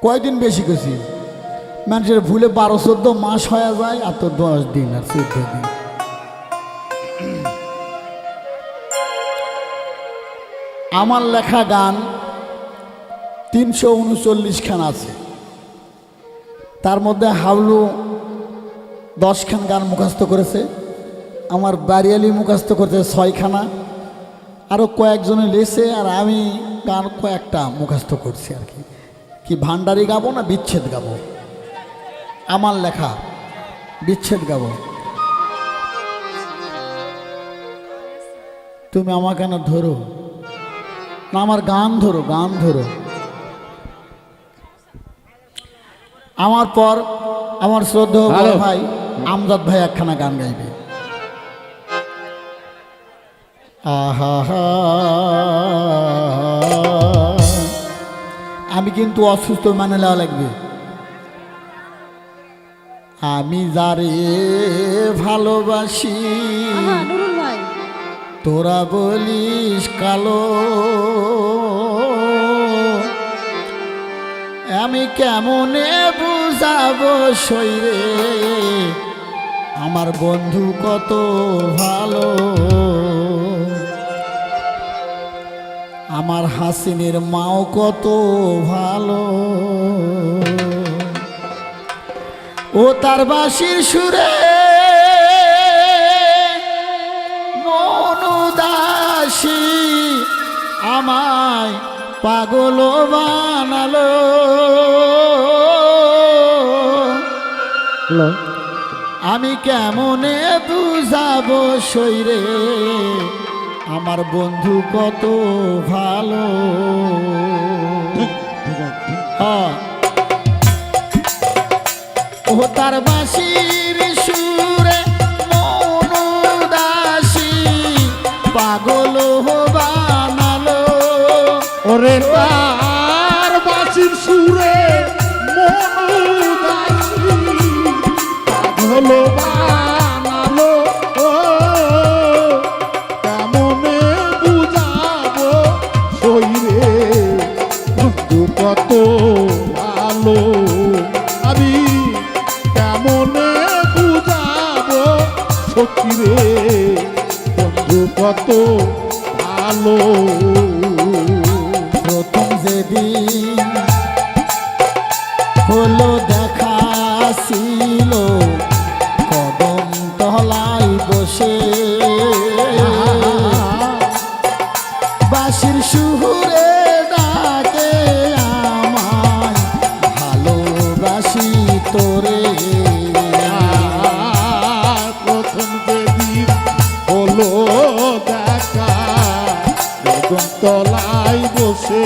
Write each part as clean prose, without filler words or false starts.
কয়দিন বেশি গেছি মানুষের ভুলে 12-14 মাস হয়ে যায় আর তো 10 দিন আর 14 দিন। আমার লেখা গান 339 খান আছে, তার মধ্যে হাবলু 10 খান গান মুখস্থ করেছে, আমার বাড়িয়ালি মুখস্থ করেছে 6 খানা, আরও কয়েকজনে লেছে, আর আমি গান কয়েকটা মুখস্থ করছি আর কি। কি ভান্ডারি গাবো না বিচ্ছেদ গাবো? আমার লেখা বিচ্ছেদ গাবো। তুমি আমাকে না ধরো না, আমার গান ধরো, গান ধরো। আমার পর আমার শ্রদ্ধেয় বড় ভাই আমজাদ ভাই একখানা গান গাইবে। আহা, আমি কিন্তু অসুস্থ, মানে নেওয়া লাগবে। আমি যারে ভালোবাসি তোরা বলিস কালো, আমি কেমনে বুঝাবো শৈরে আমার বন্ধু কত ভালো, আমার হাসিনের মাও কত ভালো। ও তার বাঁশির সুরে মন উদাসী আমায় পাগল বানালো। আমি কেমনে বুঝাবো শৈরে আমার বন্ধু কত ভালো। ও তার বাঁশির সুরে মন উদাসী পাগল বানালো। ওরে তার বাঁশির সুরে মন উদাসী পাগল বানালো। ও কেমনে বুঝাবো শৈরে বন্ধু কত ভালো। আমি কেমনে বুঝাবো সখীরে বন্ধু কত ভালো। প্রথম যেদিন হলো দেখা ছিল কদম তলায় বসে, বাঁশির সুরে ডাকে আমায় ভালোবাসি তোরে। প্রথম যেদিন হলো দেখা কদম তলায় বসে,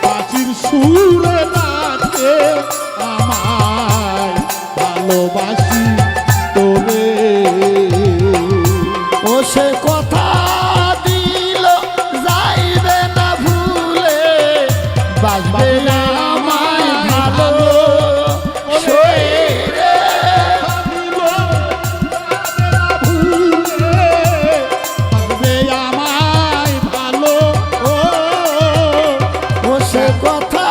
বাঁশির সুরে ডাকে আমায় ভালোবাসি তোরে। ও সে কথা দিল যাইবে না ভুলে, বাজবে আমায় ভালো শৈরে। বাজবে আমায় ভালো। ও সে কথা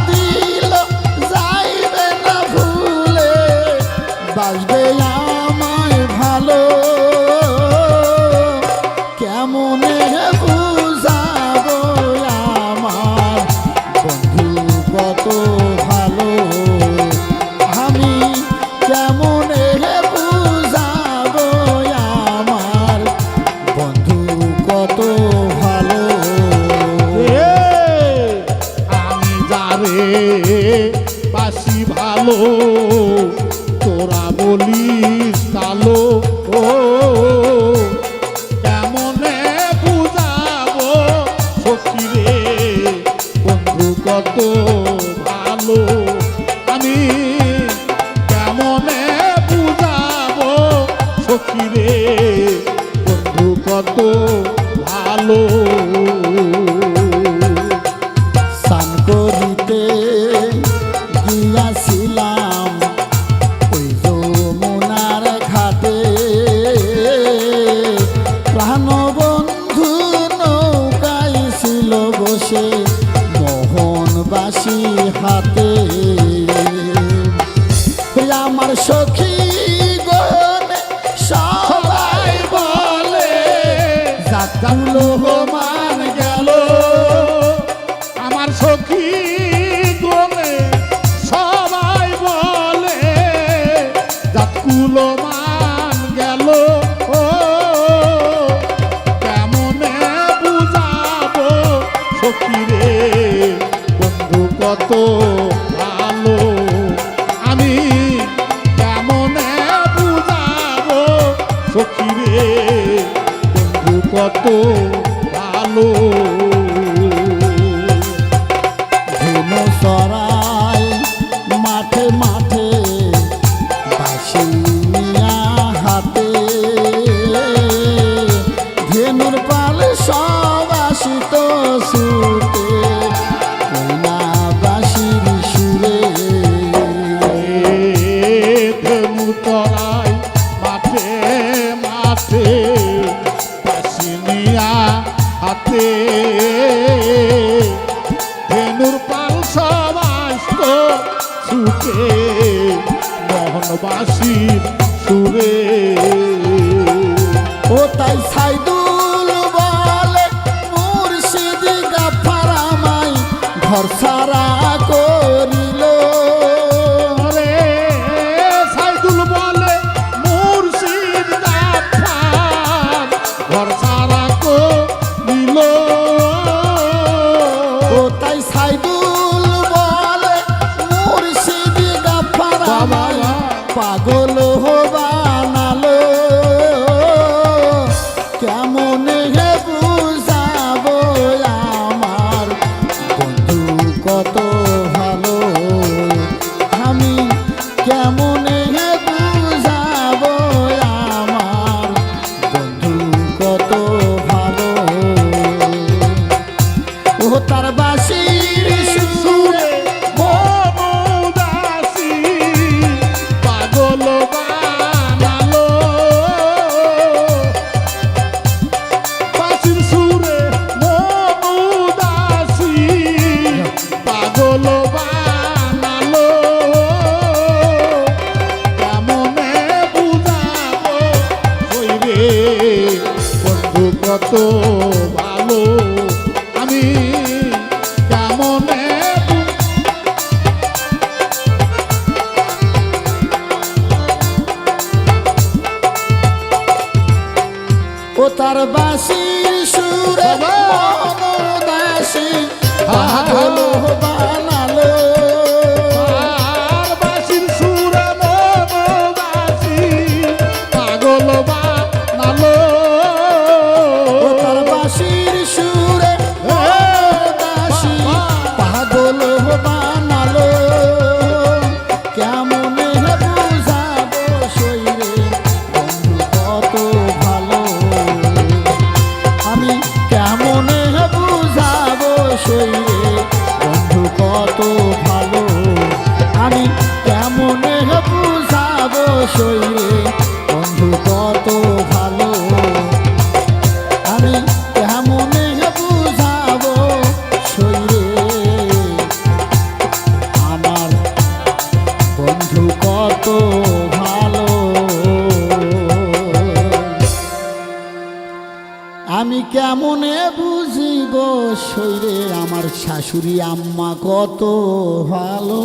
দিল যাইবে না ভুলে, বাজবে আমায় ভালো। কেমনে বুঝাবো আমার বন্ধু কত ভালো, আমি কেমনে বুঝাবো আমার বন্ধু কত ভালো। আমি যারে বাসি ভালো তোরা বলিস কালো। ও কেমনে বুঝাবো সখীরে বন্ধু কত ভালো। আমি কেমনে বুঝাবো সখীরে বন্ধু কত ভালো। স্নান করিতে গিয়াছিলাম ওই যমুনার ঘাটে, প্রাণবন্ধু নৌকায় ছিল বসে মোহনবাসী হাতে আমার সখী গণ সবাই বলে যাত্রাগুলো মান গেল আমার সখী গলে সবাই বলে জাতকুলো মান গেল ও কেমনে বুঝাবো সখী রে বন্ধু কত ভালো আমি কেমনে বুঝাবো সখী রে বন্ধু কত ভালো ধুনো সরাই মাঠে মাঠে বাঁশি নিয়া হাতে ধেনুর পাল সব আসিত ছুটে কইনা বাঁশির সুরে ধনু তরাই মাঠে মাঠে পাশিনিয়া হাতে ধেনুর পাল সব আসত ছুটে মোহনবাসীর সুরে ও তাই সাইদুল বলে মুর্শিদ গাফার আমায় ঘর সারা করিল রে সাইদুল বলে মুর্শিদ গাফার ঘর সারা কো দিল ও তাই সাইদুল বলে মুর্শিদ গাফার আমায় পাগল বানালো কেমন হে বুঝাবো আমার বন্ধু কত ভালো আমি কেমন হে বুঝাবো আমার বন্ধু কত ভালো ও তার বাঁশির সুরে মমদাসী পাগল বানালো বাঁশির সুরে মমদাসী পাগল বানালো কেমনে বুঝাবো ওই রে বন্ধু কত ভালো আমি কেমনে ও তার বাঁশির সুরে মনোদাসী পাগল বানালো আর বাঁশির সুরে মমদাসী পাগল বানালো ও তার বাঁশির সুরে মনোদাসী পাগল বানালো কেমন হে বুঝাবো শৈরে বন্ধু কত ভালো আমি কেমন হে বুঝাবো শৈরে বন্ধু কত ভালো আমি কেমন হে বুঝাবো শৈরে বন্ধু কত ভালো আমি কেমন হে বুঝাবো শৈরে আমার বন্ধু কত ভালো আমি কেমনে বুঝিব শৈরে আমার শাশুড়ি আম্মা কত ভালো